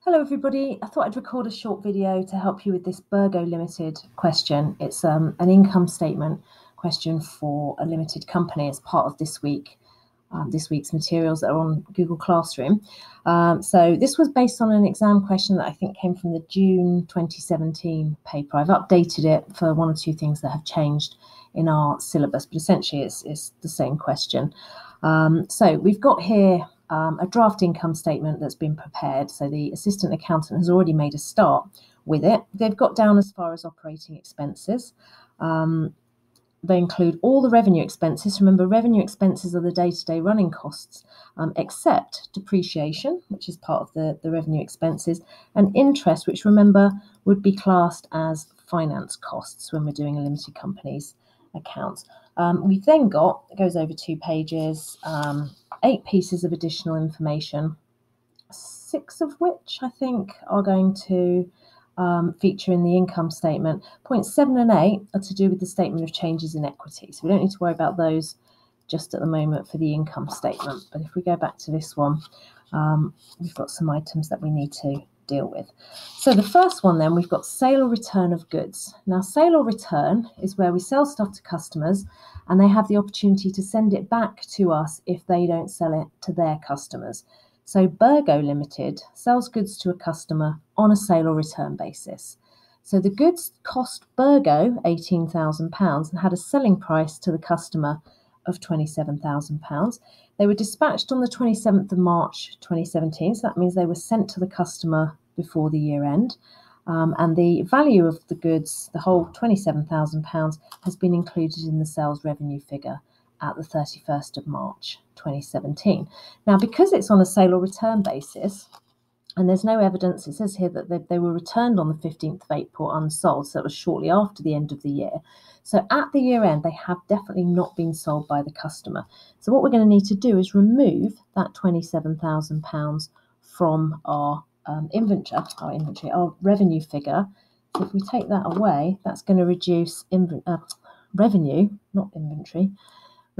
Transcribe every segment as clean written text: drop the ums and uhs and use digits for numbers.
Hello everybody, I thought I'd record a short video to help you with this Bergo Limited question. It's an income statement question for a limited company as part of this week's materials that are on Google Classroom. So this was based on an exam question that I think came from the June 2017 paper. I've updated it for one or two things that have changed in our syllabus, but essentially it's the same question. So we've got here a draft income statement that's been prepared. So the assistant accountant has already made a start with it. They've got down as far as operating expenses. They include all the revenue expenses. Remember, revenue expenses are the day-to-day running costs, except depreciation, which is part of the revenue expenses, and interest, which remember would be classed as finance costs when we're doing a limited company's accounts. We've then got, it goes over 2 pages, 8 pieces of additional information, 6 of which I think are going to feature in the income statement. Points 7 and 8 are to do with the statement of changes in equity. So we don't need to worry about those just at the moment for the income statement. But if we go back to this one, we've got some items that we need to deal with. So the first one then, we've got sale or return of goods. Now, sale or return is where we sell stuff to customers and they have the opportunity to send it back to us if they don't sell it to their customers. So Bergo Limited sells goods to a customer on a sale or return basis. So the goods cost Bergo £18,000 and had a selling price to the customer of £27,000. They were dispatched on the 27th of March 2017, so that means they were sent to the customer before the year end. And the value of the goods, the whole £27,000, has been included in the sales revenue figure at the 31st of March 2017. Now, because it's on a sale or return basis, and there's no evidence, it says here that they were returned on the 15th of April unsold, so it was shortly after the end of the year. So at the year end, they have definitely not been sold by the customer. So what we're going to need to do is remove that £27,000 from our our revenue figure. So if we take that away, that's going to reduce revenue to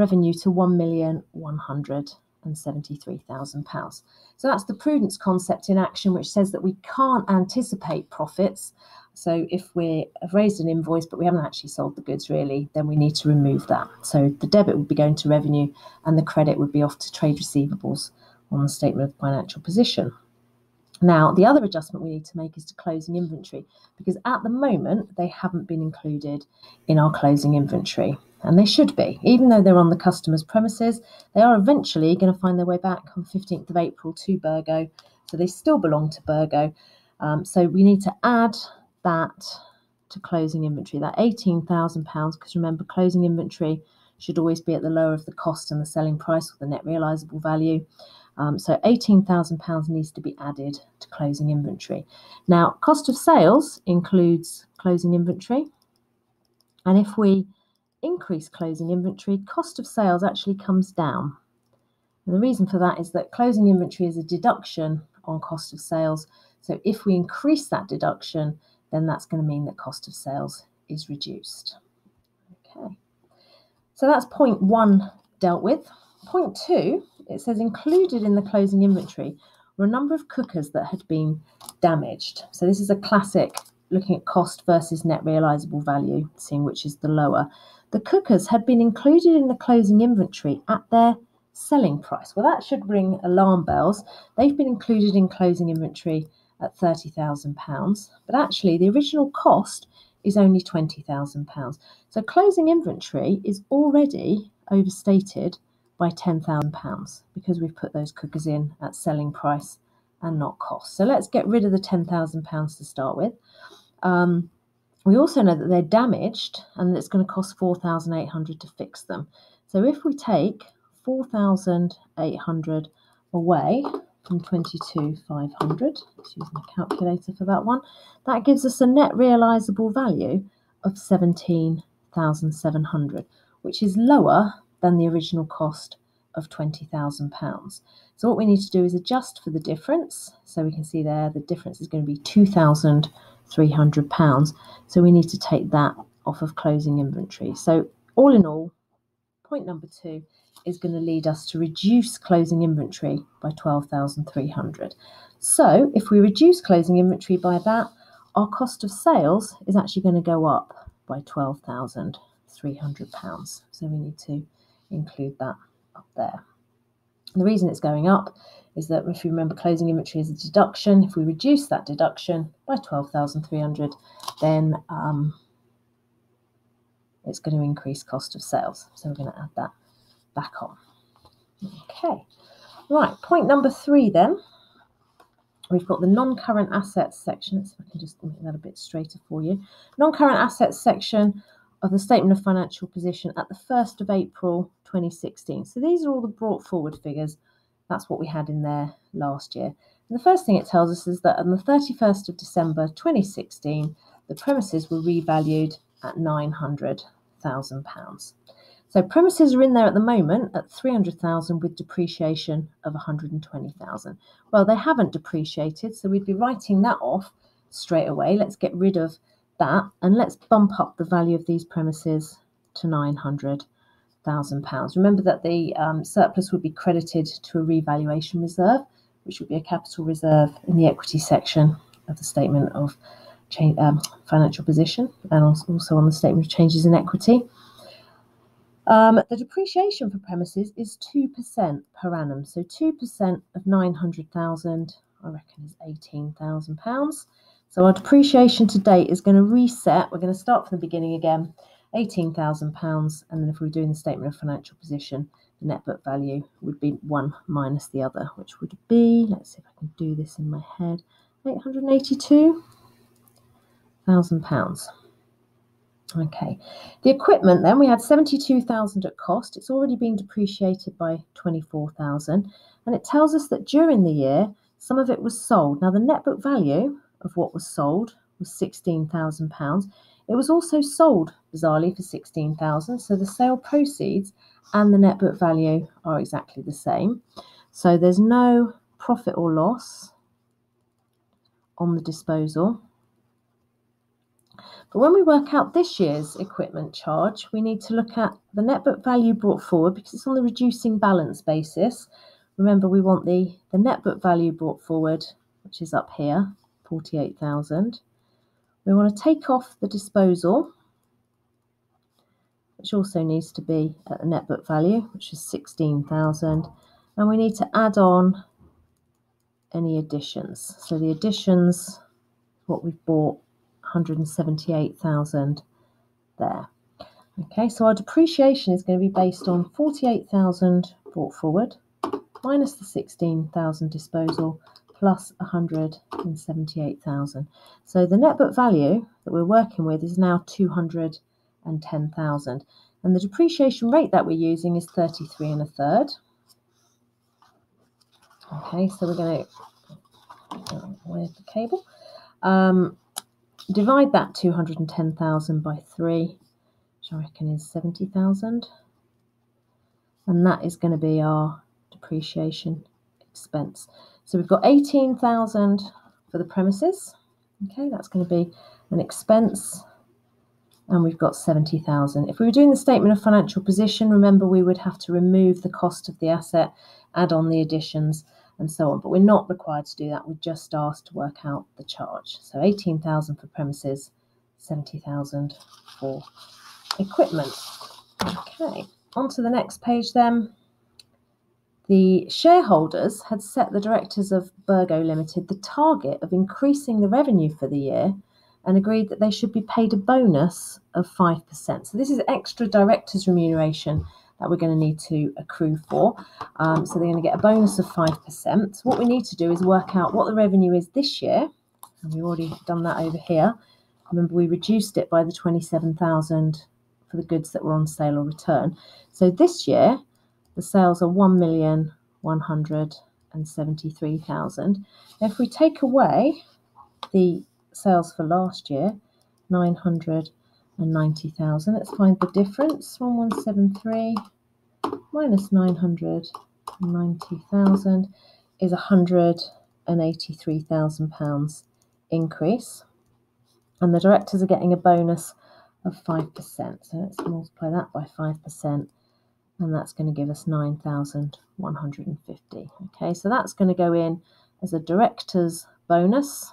£1,173,000. So that's the prudence concept in action, which says that we can't anticipate profits. So if we have raised an invoice but we haven't actually sold the goods really, then we need to remove that. So the debit would be going to revenue and the credit would be off to trade receivables on the statement of financial position. Now, the other adjustment we need to make is to closing inventory, because at the moment they haven't been included in our closing inventory. And they should be. Even though they're on the customer's premises, they are eventually going to find their way back on the 15th of April to Bergo. So they still belong to Bergo. So we need to add that to closing inventory, that £18,000, because remember, closing inventory should always be at the lower of the cost and the selling price, or the net realisable value. So £18,000 needs to be added to closing inventory. Now, cost of sales includes closing inventory. And if we increase closing inventory, cost of sales actually comes down. And the reason for that is that closing inventory is a deduction on cost of sales. So if we increase that deduction, then that's going to mean that cost of sales is reduced. Okay. So that's point 1 dealt with. Point 2, it says included in the closing inventory were a number of cookers that had been damaged. So this is a classic looking at cost versus net realisable value, seeing which is the lower. The cookers had been included in the closing inventory at their selling price. Well, that should ring alarm bells. They've been included in closing inventory at £30,000, but actually the original cost is only £20,000. So closing inventory is already overstated by £10,000 because we've put those cookers in at selling price and not cost. So let's get rid of the £10,000 to start with. We also know that they're damaged and that it's going to cost £4,800 to fix them. So if we take £4,800 away from £22,500, let's use my calculator for that one, that gives us a net realisable value of £17,700, which is lower than the original cost of £20,000. So what we need to do is adjust for the difference. So we can see there the difference is going to be £2,300. So we need to take that off of closing inventory. So all in all, point number 2 is going to lead us to reduce closing inventory by 12,300. So if we reduce closing inventory by that, our cost of sales is actually going to go up by £12,300. So we need to include that up there. And the reason it's going up is that if you remember, closing inventory is a deduction. If we reduce that deduction by 12,300, then it's going to increase cost of sales. So we're going to add that back on. Okay, right, point number 3 then. We've got the non-current assets section. So I can just make that a bit straighter for you. Non-current assets section of the statement of financial position at the 1st of April 2016. So these are all the brought forward figures. That's what we had in there last year. And the first thing it tells us is that on the 31st of December 2016, the premises were revalued at £900,000. So premises are in there at the moment at 300,000 with depreciation of 120,000. Well, they haven't depreciated, so we'd be writing that off straight away. Let's get rid of that and let's bump up the value of these premises to £900,000. Remember that the surplus would be credited to a revaluation reserve, which would be a capital reserve in the equity section of the statement of financial position, and also on the statement of changes in equity. The depreciation for premises is 2% per annum. So 2% of 900,000, I reckon, is £18,000. So our depreciation to date is going to reset. We're going to start from the beginning again, £18,000. And then if we were doing the statement of financial position, the net book value would be one minus the other, which would be, let's see if I can do this in my head, £882,000. Okay, the equipment then, we had 72,000 at cost. It's already been depreciated by 24,000, and it tells us that during the year, some of it was sold. Now, the net book value of what was sold was £16,000. It was also sold, bizarrely, for £16,000, so the sale proceeds and the net book value are exactly the same. So there's no profit or loss on the disposal. But when we work out this year's equipment charge, we need to look at the net book value brought forward because it's on the reducing balance basis. Remember, we want the net book value brought forward, which is up here, 48,000. We want to take off the disposal, which also needs to be at the net book value, which is 16,000. And we need to add on any additions. So the additions, what we've bought, 178,000 there. Okay, so our depreciation is going to be based on 48,000 brought forward minus the 16,000 disposal plus 178,000. So the net book value that we're working with is now 210,000, and the depreciation rate that we're using is 33 1/3. Okay, so we're going to where's the cable? Divide that 210,000 by 3, which I reckon is 70,000. And that is going to be our depreciation expense. So we've got 18,000 for the premises. Okay, that's going to be an expense. And we've got 70,000. If we were doing the statement of financial position, remember we would have to remove the cost of the asset, add on the additions, and so on. But we're not required to do that. We're just asked to work out the charge. So 18,000 for premises, 70,000 for equipment. Okay, on to the next page then. The shareholders had set the directors of Bergo Limited the target of increasing the revenue for the year and agreed that they should be paid a bonus of 5%. So this is extra directors' remuneration that we're going to need to accrue for. So they're going to get a bonus of 5%. So what we need to do is work out what the revenue is this year. And we've already done that over here. Remember, we reduced it by the 27,000 for the goods that were on sale or return. So this year, the sales are 1,173,000. If we take away the sales for last year, 990,000. Let's find the difference. 1,173 minus 990,000 is £183,000 increase. And the directors are getting a bonus of 5%. So let's multiply that by 5%. and that's going to give us 9,150. Okay, so that's going to go in as a director's bonus.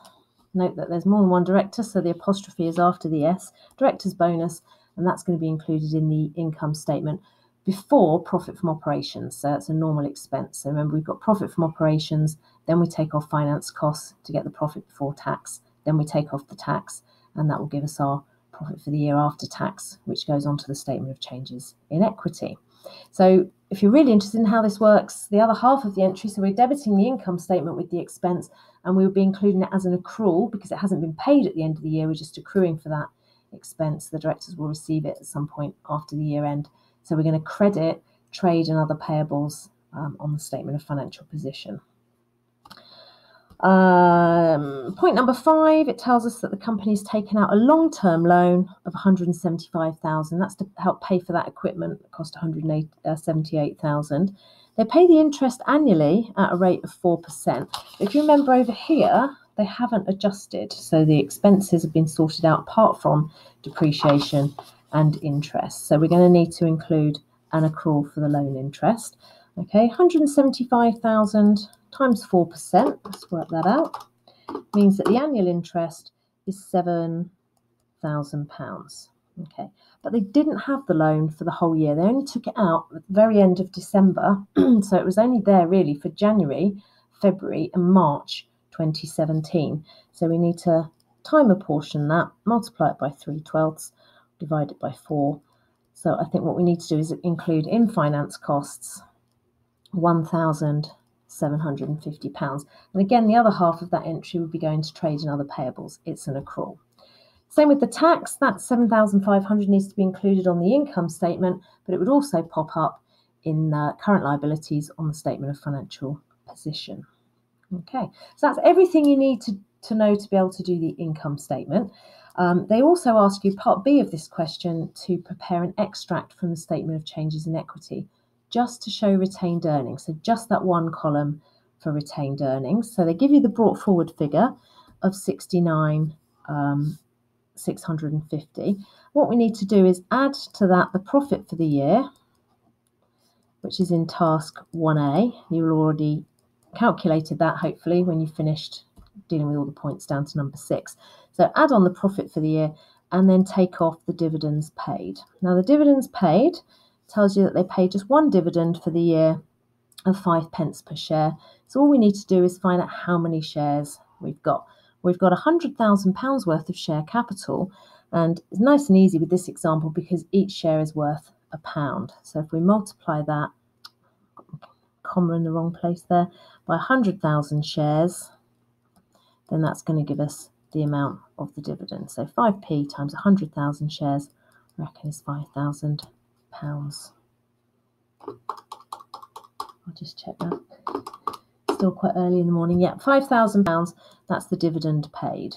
Note that there's more than one director, so the apostrophe is after the S. Director's bonus, and that's going to be included in the income statement before profit from operations. So that's a normal expense. So remember, we've got profit from operations, then we take off finance costs to get the profit before tax, then we take off the tax, and that will give us our profit for the year after tax, which goes onto the statement of changes in equity. So if you're really interested in how this works, the other half of the entry, so we're debiting the income statement with the expense, and we will be including it as an accrual because it hasn't been paid at the end of the year. We're just accruing for that expense. The directors will receive it at some point after the year end. So we're going to credit trade and other payables on the statement of financial position. Point number 5, it tells us that the company's taken out a long-term loan of 175,000. That's to help pay for that equipment. It cost 178,000. They pay the interest annually at a rate of 4%. If you remember over here, they haven't adjusted, so the expenses have been sorted out apart from depreciation and interest. So we're going to need to include an accrual for the loan interest. Okay, 175,000 times 4%, let's work that out, means that the annual interest is £7,000. Okay, but they didn't have the loan for the whole year. They only took it out at the very end of December, so it was only there really for January, February and March 2017. So we need to time apportion that, multiply it by 3/12, divide it by 4. So I think what we need to do is include in finance costs £1,750. And again, the other half of that entry would be going to trade and other payables. It's an accrual. Same with the tax. That 7,500 needs to be included on the income statement, but it would also pop up in current liabilities on the statement of financial position. Okay, so that's everything you need to know to be able to do the income statement. They also ask you, part B of this question, to prepare an extract from the statement of changes in equity, just to show retained earnings. So just that one column for retained earnings. So they give you the brought forward figure of 69,650. What we need to do is add to that the profit for the year, which is in task 1A. You've already calculated that, hopefully, when you finished dealing with all the points down to number 6. So add on the profit for the year and then take off the dividends paid. Now the dividends paid tells you that they paid just one dividend for the year of 5p per share. So all we need to do is find out how many shares we've got. We've got £100,000 worth of share capital, and it's nice and easy with this example because each share is worth £1. So if we multiply that, comma in the wrong place there, by 100,000 shares, then that's going to give us the amount of the dividend. So 5p times 100,000 shares, I reckon, is £5,000. I'll just check that. Still quite early in the morning. Yeah, £5,000, that's the dividend paid.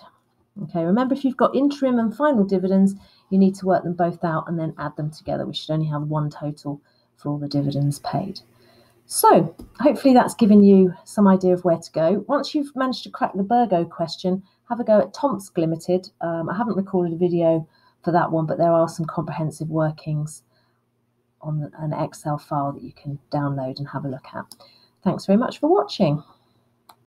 Okay, remember, if you've got interim and final dividends, you need to work them both out and then add them together. We should only have one total for all the dividends paid. So hopefully that's given you some idea of where to go. Once you've managed to crack the Bergo question, have a go at Tomsk Limited. I haven't recorded a video for that one, but there are some comprehensive workings on an Excel file that you can download and have a look at. Thanks very much for watching.